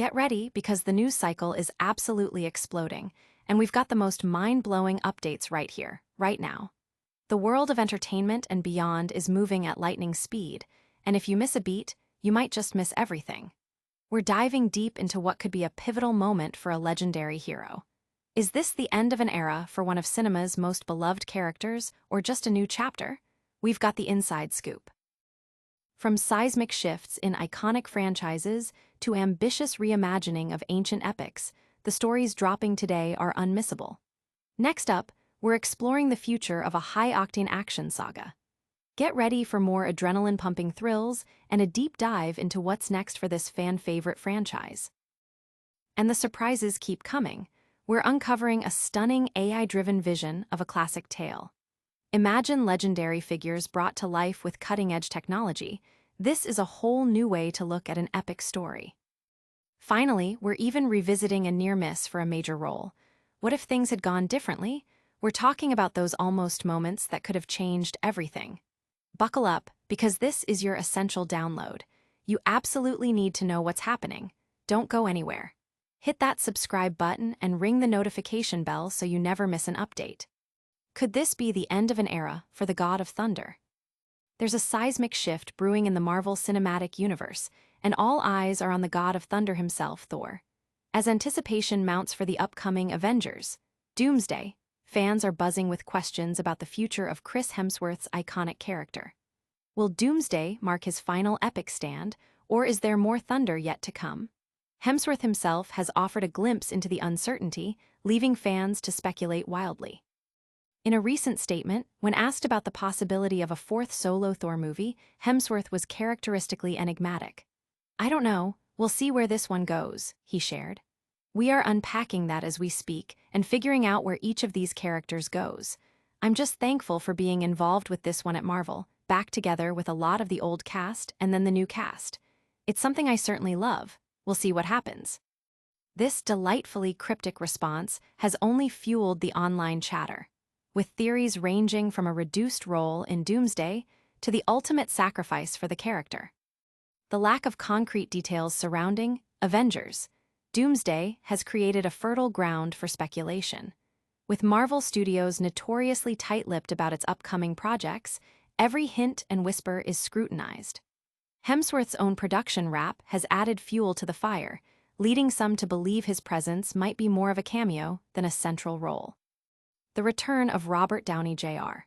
Get ready because the news cycle is absolutely exploding, and we've got the most mind-blowing updates right here, right now. The world of entertainment and beyond is moving at lightning speed, and if you miss a beat, you might just miss everything. We're diving deep into what could be a pivotal moment for a legendary hero. Is this the end of an era for one of cinema's most beloved characters, or just a new chapter? We've got the inside scoop. From seismic shifts in iconic franchises to ambitious reimagining of ancient epics, the stories dropping today are unmissable. Next up, we're exploring the future of a high-octane action saga. Get ready for more adrenaline-pumping thrills and a deep dive into what's next for this fan-favorite franchise. And the surprises keep coming. We're uncovering a stunning AI-driven vision of a classic tale. Imagine legendary figures brought to life with cutting-edge technology. This is a whole new way to look at an epic story. Finally, we're even revisiting a near miss for a major role. What if things had gone differently? We're talking about those almost moments that could have changed everything. Buckle up, because this is your essential download. You absolutely need to know what's happening. Don't go anywhere. Hit that subscribe button and ring the notification bell so you never miss an update. Could this be the end of an era for the God of Thunder? There's a seismic shift brewing in the Marvel Cinematic Universe, and all eyes are on the God of Thunder himself, Thor. As anticipation mounts for the upcoming Avengers, Doomsday, fans are buzzing with questions about the future of Chris Hemsworth's iconic character. Will Doomsday mark his final epic stand, or is there more thunder yet to come? Hemsworth himself has offered a glimpse into the uncertainty, leaving fans to speculate wildly. In a recent statement, when asked about the possibility of a fourth solo Thor movie, Hemsworth was characteristically enigmatic. "I don't know, we'll see where this one goes," he shared. "We are unpacking that as we speak and figuring out where each of these characters goes. I'm just thankful for being involved with this one at Marvel, back together with a lot of the old cast and then the new cast. It's something I certainly love. We'll see what happens." This delightfully cryptic response has only fueled the online chatter, with theories ranging from a reduced role in Doomsday to the ultimate sacrifice for the character. The lack of concrete details surrounding Avengers, Doomsday has created a fertile ground for speculation. With Marvel Studios notoriously tight-lipped about its upcoming projects, every hint and whisper is scrutinized. Hemsworth's own production wrap has added fuel to the fire, leading some to believe his presence might be more of a cameo than a central role. The return of Robert Downey Jr.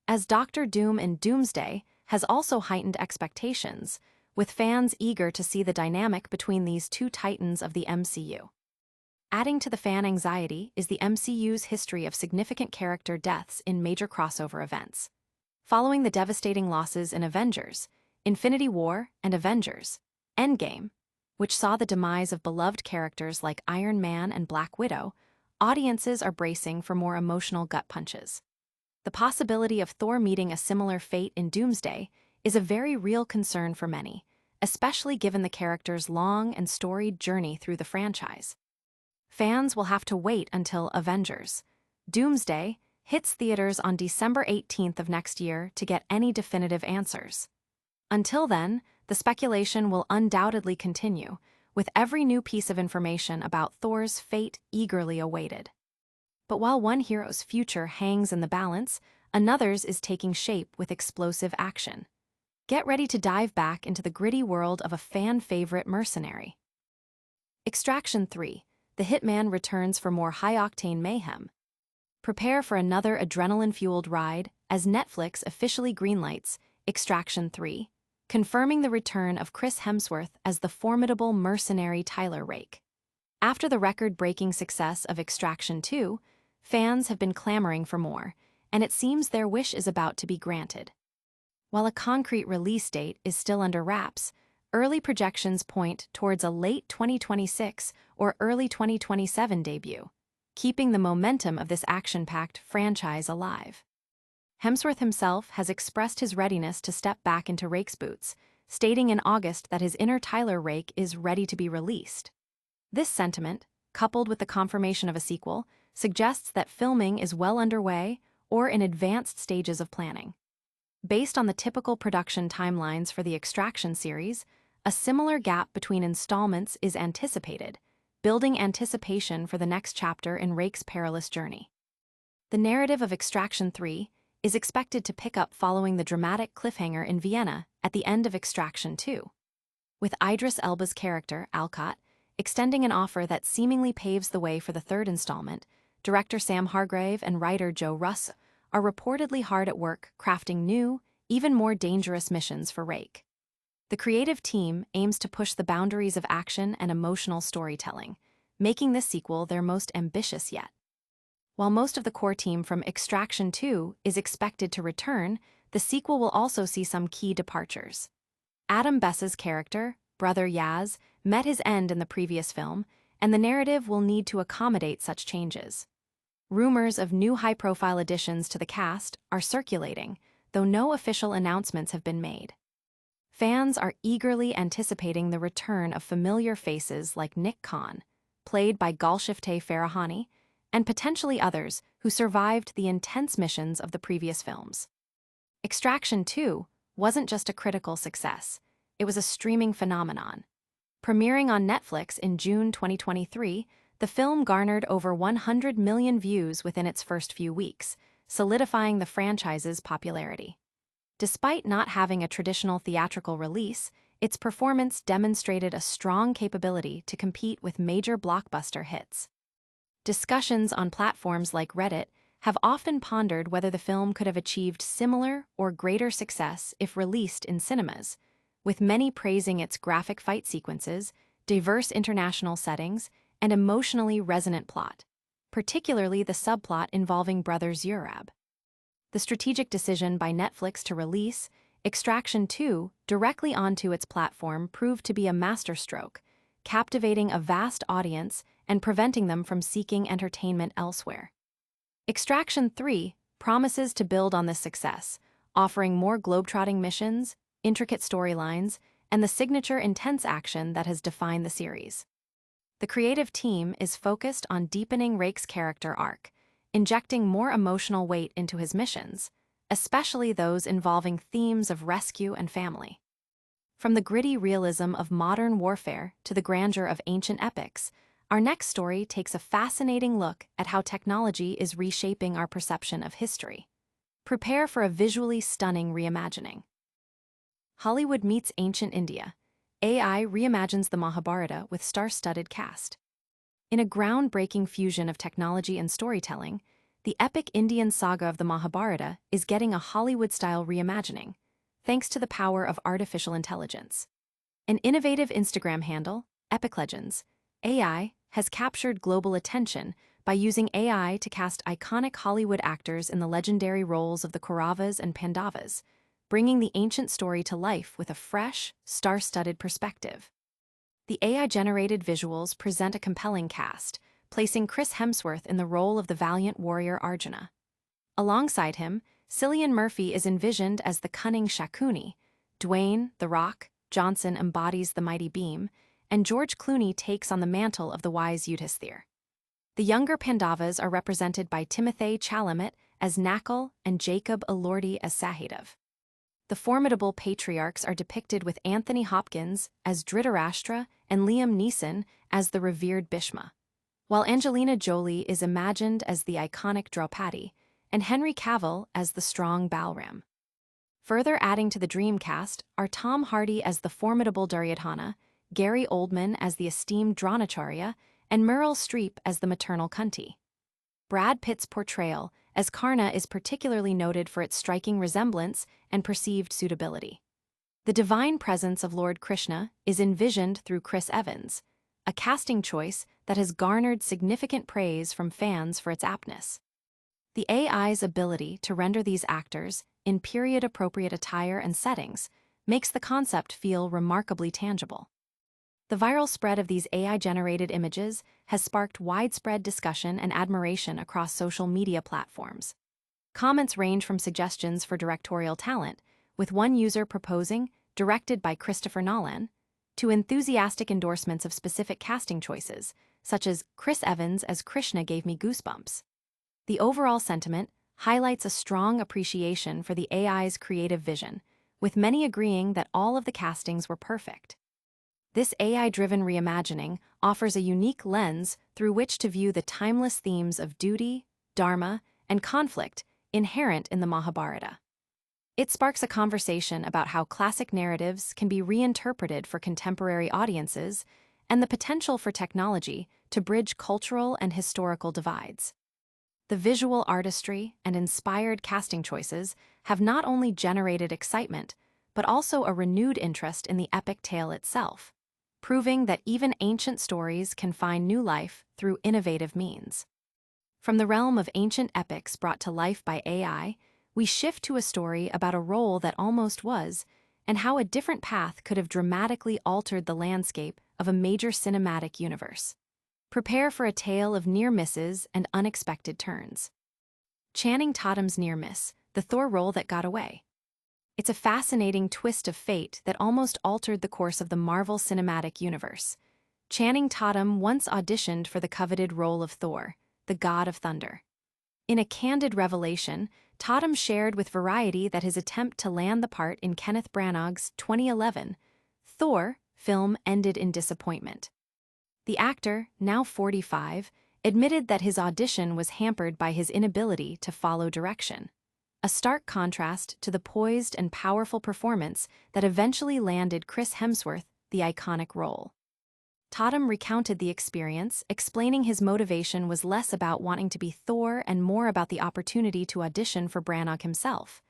as Doctor Doom in Doomsday has also heightened expectations, with fans eager to see the dynamic between these two titans of the MCU. Adding to the fan anxiety is the MCU's history of significant character deaths in major crossover events. Following the devastating losses in Avengers, Infinity War, and Avengers Endgame, which saw the demise of beloved characters like Iron Man and Black Widow, audiences are bracing for more emotional gut punches. The possibility of Thor meeting a similar fate in Doomsday is a very real concern for many, especially given the character's long and storied journey through the franchise. Fans will have to wait until Avengers Doomsday hits theaters on December 18th of next year to get any definitive answers. Until then, the speculation will undoubtedly continue, with every new piece of information about Thor's fate eagerly awaited. But while one hero's future hangs in the balance, another's is taking shape with explosive action. Get ready to dive back into the gritty world of a fan-favorite mercenary. Extraction 3. The Hitman returns for more high-octane mayhem. Prepare for another adrenaline-fueled ride as Netflix officially greenlights Extraction 3, confirming the return of Chris Hemsworth as the formidable mercenary Tyler Rake. After the record-breaking success of Extraction 2, fans have been clamoring for more, and it seems their wish is about to be granted. While a concrete release date is still under wraps, early projections point towards a late 2026 or early 2027 debut, keeping the momentum of this action-packed franchise alive. Hemsworth himself has expressed his readiness to step back into Rake's boots, stating in August that his inner Tyler Rake is ready to be released. This sentiment, coupled with the confirmation of a sequel, suggests that filming is well underway or in advanced stages of planning. Based on the typical production timelines for the Extraction series, a similar gap between installments is anticipated, building anticipation for the next chapter in Rake's perilous journey. The narrative of Extraction 3 is expected to pick up following the dramatic cliffhanger in Vienna at the end of Extraction 2. With Idris Elba's character, Alcott, extending an offer that seemingly paves the way for the third installment, director Sam Hargrave and writer Joe Russ are reportedly hard at work crafting new, even more dangerous missions for Rake. The creative team aims to push the boundaries of action and emotional storytelling, making this sequel their most ambitious yet. While most of the core team from Extraction 2 is expected to return, the sequel will also see some key departures. Adam Bess's character, Brother Yaz, met his end in the previous film, and the narrative will need to accommodate such changes. Rumors of new high-profile additions to the cast are circulating, though no official announcements have been made. Fans are eagerly anticipating the return of familiar faces like Nick Khan, played by Golshifteh Farahani, and potentially others who survived the intense missions of the previous films. Extraction 2 wasn't just a critical success, it was a streaming phenomenon. Premiering on Netflix in June 2023, the film garnered over 100 million views within its first few weeks, solidifying the franchise's popularity. Despite not having a traditional theatrical release, its performance demonstrated a strong capability to compete with major blockbuster hits. Discussions on platforms like Reddit have often pondered whether the film could have achieved similar or greater success if released in cinemas, with many praising its graphic fight sequences, diverse international settings, and emotionally resonant plot, particularly the subplot involving brothers Urab. The strategic decision by Netflix to release Extraction 2 directly onto its platform proved to be a masterstroke, captivating a vast audience and preventing them from seeking entertainment elsewhere. Extraction 3 promises to build on this success, offering more globetrotting missions, intricate storylines, and the signature intense action that has defined the series. The creative team is focused on deepening Rake's character arc, injecting more emotional weight into his missions, especially those involving themes of rescue and family. From the gritty realism of modern warfare to the grandeur of ancient epics, our next story takes a fascinating look at how technology is reshaping our perception of history. Prepare for a visually stunning reimagining. Hollywood meets ancient India. AI reimagines the Mahabharata with star-studded cast. In a groundbreaking fusion of technology and storytelling, the epic Indian saga of the Mahabharata is getting a Hollywood-style reimagining, thanks to the power of artificial intelligence. An innovative Instagram handle, Epic Legends, AI, has captured global attention by using AI to cast iconic Hollywood actors in the legendary roles of the Kauravas and Pandavas, bringing the ancient story to life with a fresh, star-studded perspective. The AI-generated visuals present a compelling cast, placing Chris Hemsworth in the role of the valiant warrior Arjuna. Alongside him, Cillian Murphy is envisioned as the cunning Shakuni, Dwayne, The Rock, Johnson embodies the mighty Beam, and George Clooney takes on the mantle of the wise Yudhisthira. The younger Pandavas are represented by Timothée Chalamet as Nakul and Jacob Elordi as Sahadev. The formidable patriarchs are depicted with Anthony Hopkins as Dhritarashtra and Liam Neeson as the revered Bhishma, while Angelina Jolie is imagined as the iconic Draupadi and Henry Cavill as the strong Balram. Further adding to the dream cast are Tom Hardy as the formidable Duryodhana, Gary Oldman as the esteemed Dronacharya, and Meryl Streep as the maternal Kunti. Brad Pitt's portrayal as Karna is particularly noted for its striking resemblance and perceived suitability. The divine presence of Lord Krishna is envisioned through Chris Evans, a casting choice that has garnered significant praise from fans for its aptness. The AI's ability to render these actors in period-appropriate attire and settings makes the concept feel remarkably tangible. The viral spread of these AI-generated images has sparked widespread discussion and admiration across social media platforms. Comments range from suggestions for directorial talent, with one user proposing "directed by Christopher Nolan," to enthusiastic endorsements of specific casting choices, such as "Chris Evans as Krishna gave me goosebumps." The overall sentiment highlights a strong appreciation for the AI's creative vision, with many agreeing that all of the castings were perfect. This AI-driven reimagining offers a unique lens through which to view the timeless themes of duty, dharma, and conflict inherent in the Mahabharata. It sparks a conversation about how classic narratives can be reinterpreted for contemporary audiences and the potential for technology to bridge cultural and historical divides. The visual artistry and inspired casting choices have not only generated excitement, but also a renewed interest in the epic tale itself, proving that even ancient stories can find new life through innovative means. From the realm of ancient epics brought to life by AI, we shift to a story about a role that almost was, and how a different path could have dramatically altered the landscape of a major cinematic universe. Prepare for a tale of near misses and unexpected turns. Channing Tatum's near miss, the Thor role that got away. It's a fascinating twist of fate that almost altered the course of the Marvel Cinematic Universe. Channing Tatum once auditioned for the coveted role of Thor, the God of Thunder. In a candid revelation, Tatum shared with Variety that his attempt to land the part in Kenneth Branagh's 2011 Thor film ended in disappointment. The actor, now 45, admitted that his audition was hampered by his inability to follow direction, a stark contrast to the poised and powerful performance that eventually landed Chris Hemsworth the iconic role. Tatum recounted the experience, explaining his motivation was less about wanting to be Thor and more about the opportunity to audition for Branagh himself.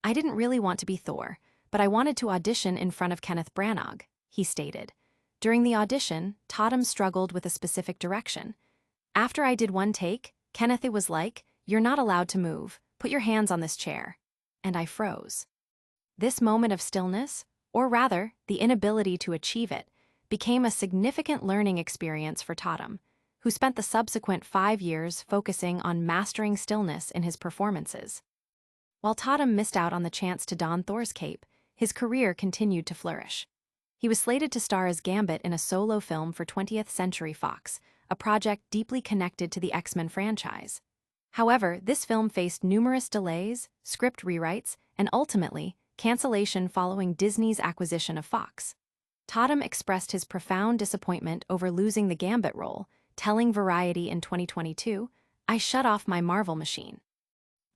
"I didn't really want to be Thor, but I wanted to audition in front of Kenneth Branagh," he stated. During the audition, Tatum struggled with a specific direction. "After I did one take, Kenneth was like, 'You're not allowed to move, put your hands on this chair.' And I froze." This moment of stillness, or rather, the inability to achieve it, became a significant learning experience for Tatum, who spent the subsequent 5 years focusing on mastering stillness in his performances. While Tatum missed out on the chance to don Thor's cape, his career continued to flourish. He was slated to star as Gambit in a solo film for 20th Century Fox, a project deeply connected to the X-Men franchise. However, this film faced numerous delays, script rewrites, and ultimately, cancellation following Disney's acquisition of Fox. Tatum expressed his profound disappointment over losing the Gambit role, telling Variety in 2022, "I shut off my Marvel machine.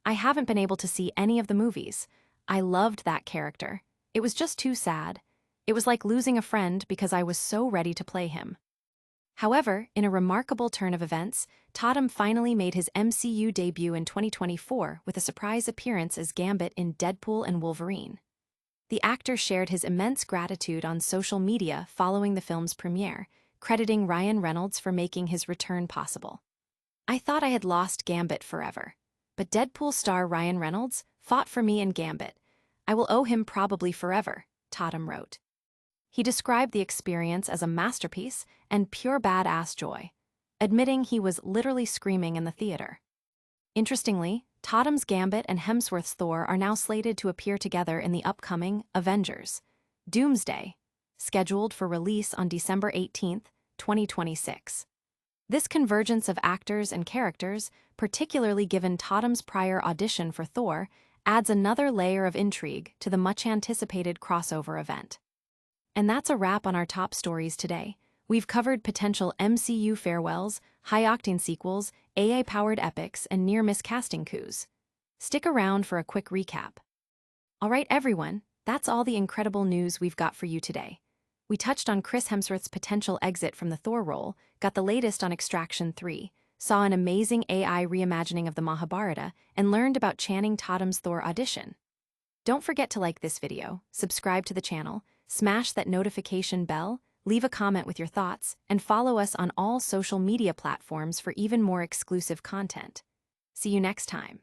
I haven't been able to see any of the movies. I loved that character. It was just too sad. It was like losing a friend because I was so ready to play him." However, in a remarkable turn of events, Tatum finally made his MCU debut in 2024 with a surprise appearance as Gambit in Deadpool and Wolverine. The actor shared his immense gratitude on social media following the film's premiere, crediting Ryan Reynolds for making his return possible. "I thought I had lost Gambit forever, but Deadpool star Ryan Reynolds fought for me in Gambit. I will owe him probably forever," Tatum wrote. He described the experience as a masterpiece and pure badass joy, admitting he was literally screaming in the theater. Interestingly, Tatum's Gambit and Hemsworth's Thor are now slated to appear together in the upcoming Avengers, Doomsday, scheduled for release on December 18, 2026. This convergence of actors and characters, particularly given Tatum's prior audition for Thor, adds another layer of intrigue to the much-anticipated crossover event. And that's a wrap on our top stories today. We've covered potential MCU farewells, high-octane sequels, AI-powered epics, and near-miss casting coups. Stick around for a quick recap. All right, everyone, that's all the incredible news we've got for you today. We touched on Chris Hemsworth's potential exit from the Thor role, got the latest on Extraction 3, saw an amazing AI reimagining of the Mahabharata, and learned about Channing Tatum's Thor audition. Don't forget to like this video, subscribe to the channel, smash that notification bell, leave a comment with your thoughts, and follow us on all social media platforms for even more exclusive content. See you next time.